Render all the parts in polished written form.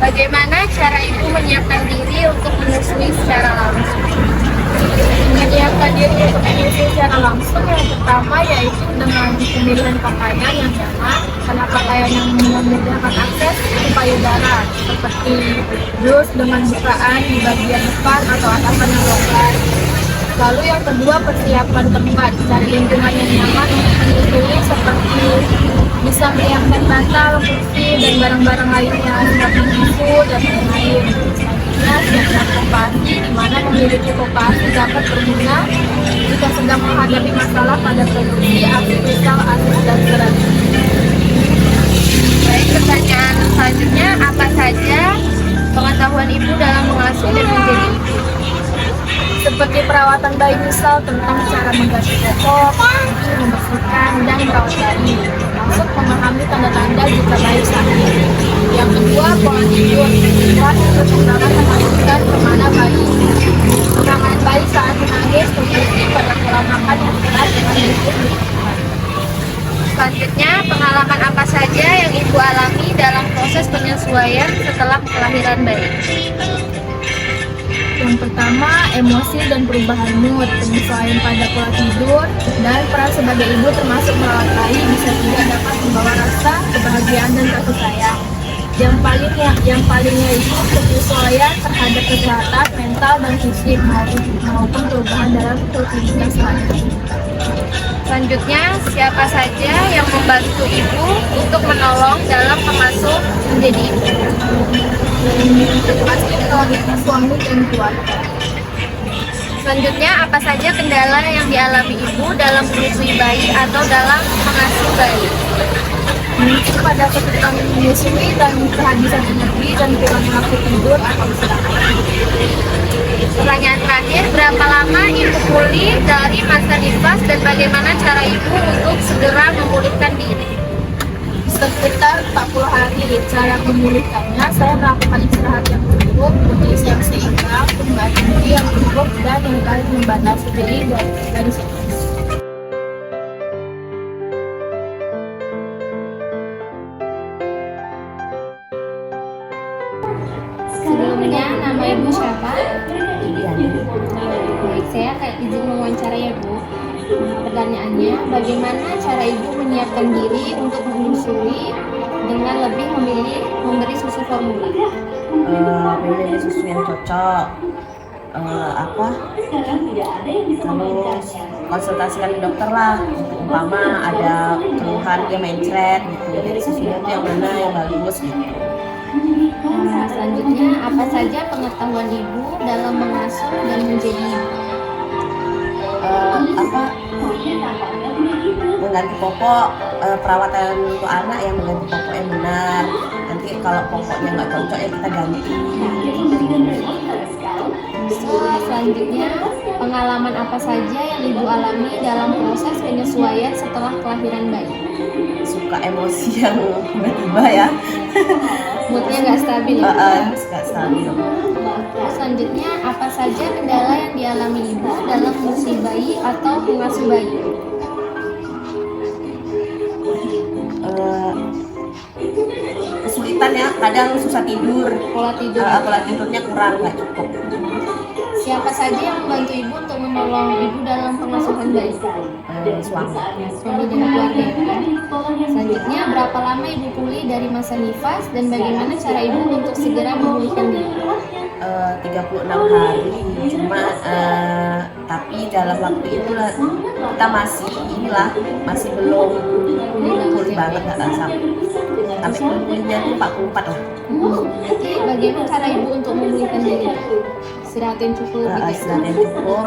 Bagaimana cara ibu menyiapkan diri untuk menyusui secara langsung? Menyiapkan diri untuk menyusui secara langsung yang pertama yaitu dengan pemilihan pakaian yang nyaman, karena pakaian yang memudahkan akses ke payudara seperti blus dengan bukaan di bagian depan atau atasan yang longgar. Lalu yang kedua, persiapan tempat, cari lingkungan yang nyaman untuk menyusui seperti bisa menyiapkan bantal, kursi, dan barang-barang lainnya seperti tisu dan lain-lain. Selanjutnya, siapkan kopasi, di mana memiliki kopasi dapat berguna jika sedang menghadapi masalah pada produksi, artificial, asis, dan berat. Baik, pertanyaan selanjutnya, apa saja pengetahuan ibu dalam mengasuh dan menjadi ibu? Seperti perawatan bayi, misal tentang cara mengganti popok, membersihkan, dan merawat bayi, termasuk memahami tanda-tanda jika bayi sakit. Yang kedua, pola tidur, terakhir perkembangan memastikan kemana bayi. Penanganan bayi saat menangis terbukti pada pola makan yang tepat dengan hidup di lingkungan. Selanjutnya, pengalaman apa saja yang ibu alami dalam proses penyesuaian setelah kelahiran bayi? Yang pertama, emosi dan perubahan mood, penyesuaian pada pola tidur, dan peran sebagai ibu termasuk merawat bayi bisa juga dapat membawa rasa kebahagiaan dan kasih sayang. Yang palingnya itu penyesuaian terhadap kesehatan mental dan fisik maupun perubahan dalam rutinitas sehari-hari. Selanjutnya, siapa saja yang membantu ibu untuk menolong dalam mengasuh menjadi ibu? Pasti suami dan keluarga. Selanjutnya, apa saja kendala yang dialami ibu dalam menyusui bayi atau dalam mengasuh bayi? Pada kesulitan menyusui dan kehabisan energi dan kurang waktu tidur atau istirahat. Pertanyaan terakhir, berapa lama ibu pulih dari masa nifas dan bagaimana cara ibu untuk segera memulihkan diri? Sekitar 40 hari. Cara memulihkannya, saya melakukan istirahat yang cukup, berisi yang seimbang, perubahan energi yang cukup, dan yang baik membatasi diri dari stres. Sebelumnya, nama ibu siapa? Baik, saya izin mewawancara ya Bu. Pertanyaannya, bagaimana cara ibu menyiapkan diri untuk menyusui dengan lebih memilih memberi susu formula? Memilih susu yang cocok, terus konsultasikan ke dokter lah. Umpama ada keluhan dia mencret gitu, jadi susunya itu yang mana yang bagus gitu. Selanjutnya, apa saja pengetahuan ibu dalam mengasuh dan menjadi ibu? Mengganti popok, perawatan untuk anak yang mengganti popok yang benar. Nanti kalau popoknya nggak cocok ya kita ganti. Selanjutnya, pengalaman apa saja yang ibu alami dalam proses penyesuaian setelah kelahiran bayi? Suka emosi yang tiba-tiba ya. Moodnya nggak stabil ya? Nggak stabil. Selanjutnya, apa saja kendala yang dialami ibu dalam menyusui bayi atau mengasuh bayi? Kesulitan ya, kadang susah tidur. Pola tidur. Pola tidurnya kurang, nggak cukup. Siapa saja yang membantu ibu untuk menolong ibu dalam pengasuhan bayi? Suami dan keluarga ya. Selanjutnya, berapa lama ibu pulih dari masa nifas dan bagaimana cara ibu untuk segera memulihkan diri? 36 hari, cuma tapi dalam waktu itulah kita masih belum pulih banget, nggak sampai pulihnya itu 44 lah. Jadi bagaimana cara ibu untuk memulihkan diri? Istirahat yang cukup gitu. Istirahat yang cukup,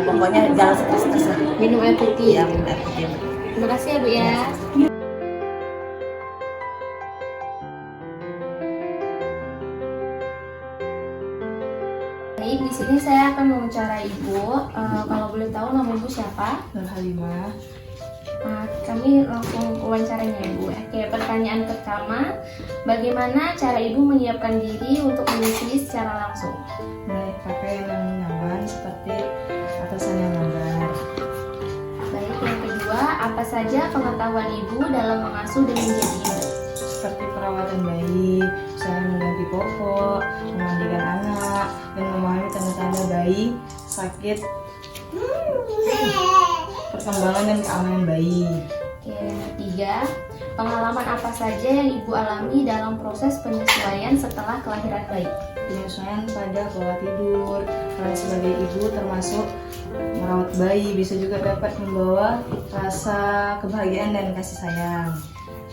pokoknya jangan stres-stres lah. Minum air putih. Ya, minum air putih. Terima kasih ya Bu ya. Baik, di sini saya akan mewawancara Ibu. Kalau boleh tahu nama Ibu siapa? Nur Halimah. Kami langsung wawancaranya Ibu. Oke, pertanyaan pertama, bagaimana cara Ibu menyiapkan diri untuk menyusui secara langsung? Mulai pakai yang nyaman seperti atasan yang longgar. Baik, yang kedua, apa saja pengetahuan Ibu dalam mengasuh dan menjadi ibu? seperti perawatan bayi, misalnya mengganti popok, memandikan anak, dan memahami tanda-tanda bayi, sakit, perkembangan dan keamanan bayi. Oke, yang ketiga, pengalaman apa saja yang Ibu alami dalam proses penyesuaian setelah kelahiran bayi? Penyesuaian pada pola tidur, peran sebagai ibu termasuk merawat bayi bisa juga dapat membawa rasa kebahagiaan dan kasih sayang.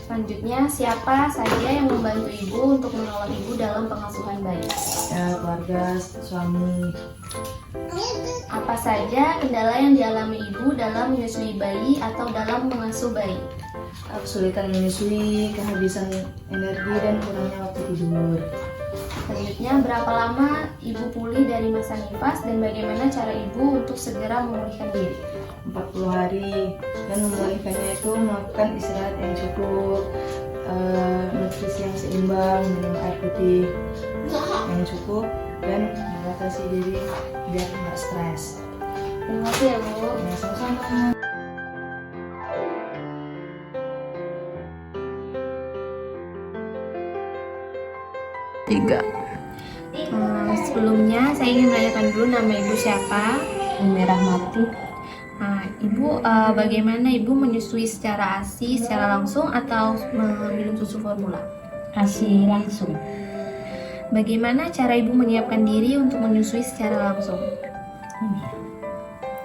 Selanjutnya, siapa saja yang membantu Ibu untuk menolong Ibu dalam pengasuhan bayi? Ya, keluarga, suami. Apa saja kendala yang dialami Ibu dalam menyusui bayi atau dalam mengasuh bayi? Kesulitan menyusui, kehabisan energi, dan kurangnya waktu tidur. Selanjutnya, berapa lama Ibu pulih dari masa nifas dan bagaimana cara Ibu untuk segera memulihkan diri? 40 hari, dan memulihkannya itu melakukan istirahat yang cukup, nutrisi yang seimbang, minum air putih yang cukup, dan membatasi diri biar tidak stres. Terima kasih ya Bu. Ya, sama-sama. Sebelumnya saya ingin menanyakan dulu nama Ibu siapa? Merah mati Ibu, bagaimana Ibu menyusui secara ASI, secara langsung atau minum susu formula? ASI langsung. Bagaimana cara Ibu menyiapkan diri untuk menyusui secara langsung?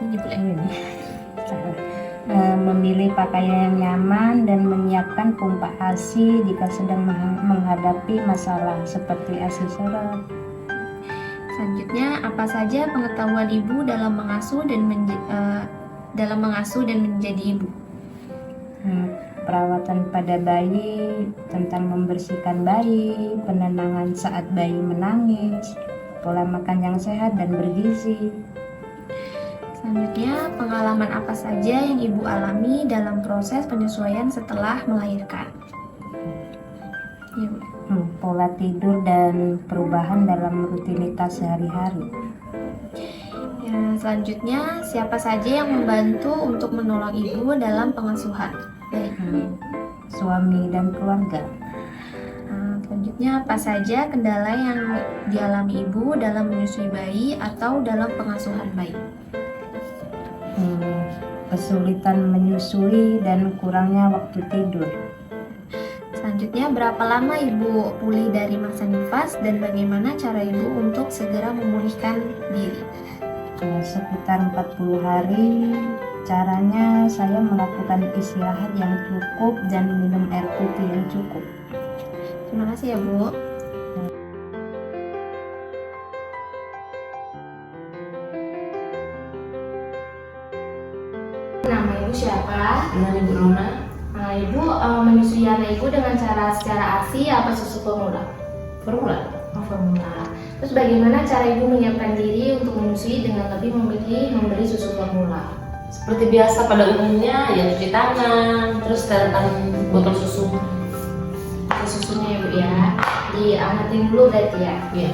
Ini boleh. Memilih pakaian yang nyaman dan menyiapkan pompa ASI jika sedang menghadapi masalah seperti ASI seret. Selanjutnya, apa saja pengetahuan Ibu dalam mengasuh dan menjadi ibu? Perawatan pada bayi, tentang membersihkan bayi, penenangan saat bayi menangis, pola makan yang sehat dan bergizi. Selanjutnya, pengalaman apa saja yang Ibu alami dalam proses penyesuaian setelah melahirkan? Ya, Bu. Pola tidur dan perubahan dalam rutinitas sehari-hari. Ya, selanjutnya, siapa saja yang membantu untuk menolong Ibu dalam pengasuhan? Baik. Suami dan keluarga. Selanjutnya, apa saja kendala yang dialami Ibu dalam menyusui bayi atau dalam pengasuhan bayi? Kesulitan menyusui dan kurangnya waktu tidur. Selanjutnya, berapa lama Ibu pulih dari masa nifas dan bagaimana cara Ibu untuk segera memulihkan diri? Sekitar 40 hari. Caranya saya melakukan istirahat yang cukup dan minum air putih yang cukup. Terima kasih ya Bu. Nama Ibu siapa? Dengan Ibu Rona, Ibu menyusui anak Ibu dengan cara secara ASI apa susu formula? formula. Formula. Terus bagaimana cara Ibu menyiapkan diri untuk menyusui dengan lebih memilih memberi susu formula? Seperti biasa pada umumnya ya cuci tangan, terus datang botol susu. Susunya ya Bu ya, diangetin dulu berarti ya. Iya.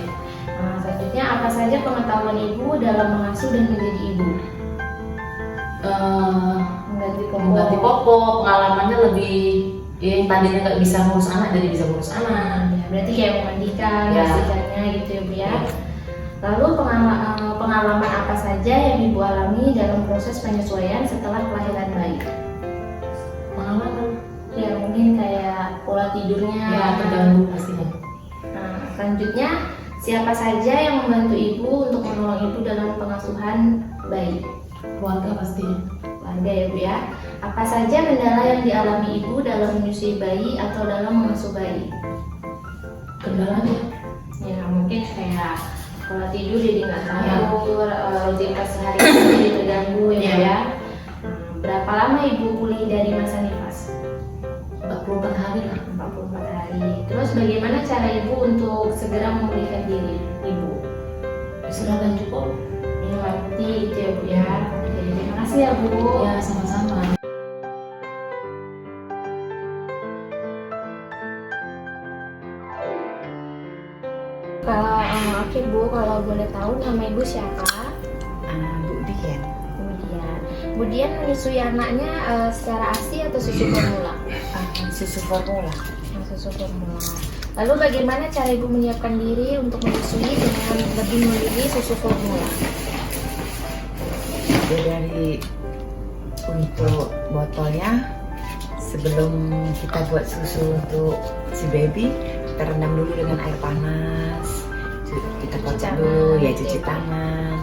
Selanjutnya, apa saja pengetahuan Ibu dalam mengasuh dan menjadi ibu? Mengganti popok, pengalamannya lebih yang tadinya nggak bisa ngurus anak jadi bisa ngurus anak. Ya, berarti kayak memandikan, Ya. bersihkannya gitu ya Bu ya. Lalu pengalaman apa saja yang Ibu alami dalam proses penyesuaian setelah kelahiran bayi? Pengalaman Ya mungkin kayak pola tidurnya. ya terganggu pastinya. Selanjutnya, siapa saja yang membantu Ibu untuk menolong Ibu dalam pengasuhan bayi? Keluarga pastinya. Keluarga ya Bu ya. Apa saja kendala yang dialami Ibu dalam menyusui bayi atau dalam mengasuh bayi? Kendalanya Ya mungkin kayak pola tidur jadi nggak teratur, rutinitas sehari-hari jadi terganggu ya Bu ya. Berapa lama Ibu pulih dari masa nifas? 44 hari lah. 44 hari. Terus bagaimana cara Ibu untuk segera memulihkan diri Ibu? Istirahat dan cukup. Minum air putih gitu ya Bu ya. Oke, terima kasih ya Bu. Ya sama-sama. Kalau oke Bu, kalau boleh tahu nama Ibu siapa? Bu Dian. Bu Dian. Bu Dian menyusui anaknya secara ASI atau susu formula? Susu formula. Susu formula. Lalu bagaimana cara ibu menyiapkan diri untuk menyusui dengan lebih memilih susu formula? Ya, dari untuk botolnya, sebelum kita buat susu untuk si baby, kita rendam dulu dengan air panas, kita kocok dulu, ya cuci tangan.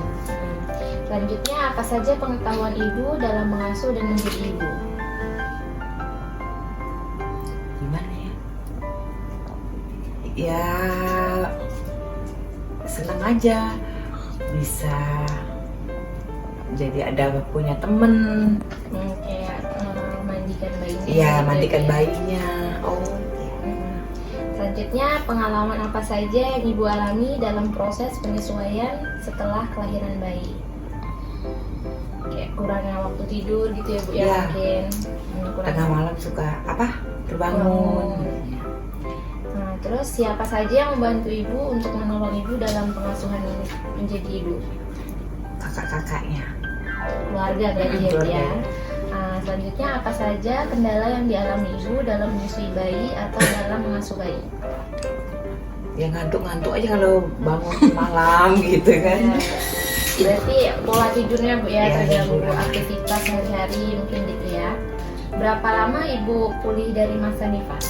Selanjutnya, apa saja pengetahuan ibu dalam mengasuh dan menjadi ibu? Gimana ya? Ya senang aja bisa jadi ada punya temen. Kayak mandikan bayinya. Iya, gitu mandikan ya. bayinya. Oh. Selanjutnya, pengalaman apa saja yang ibu alami dalam proses penyesuaian setelah kelahiran bayi? Kayak kurangnya waktu tidur gitu ya bu ya, Iya. mungkin kurang Tengah malam suka terbangun. Nah, terus siapa saja yang membantu ibu untuk menolong ibu dalam pengasuhan menjadi ibu? Kakak-kakaknya. Keluarga berarti ya, Bu, Keluarga. ya. Nah, selanjutnya apa saja kendala yang dialami ibu dalam menyusui bayi atau dalam mengasuh bayi? Ya ngantuk-ngantuk aja kalau bangun malam gitu kan. Berarti pola tidurnya bu ya Ya, terganggu, kurang. aktivitas sehari-hari mungkin gitu ya. Berapa lama ibu pulih dari masa nifas?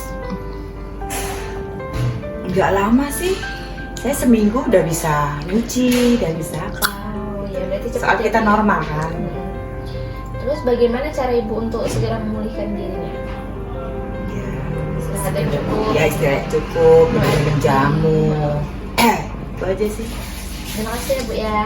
Nggak lama sih. Saya seminggu udah bisa nyuci, udah bisa apa. Oh ya berarti cepat. Soal ya, kita Bu, ya? normal kan. Terus bagaimana cara ibu untuk segera memulihkan dirinya? Ya, Istirahat yang cukup. ya istirahat cukup, minum jamu. Itu aja sih. Terima kasih ya bu ya.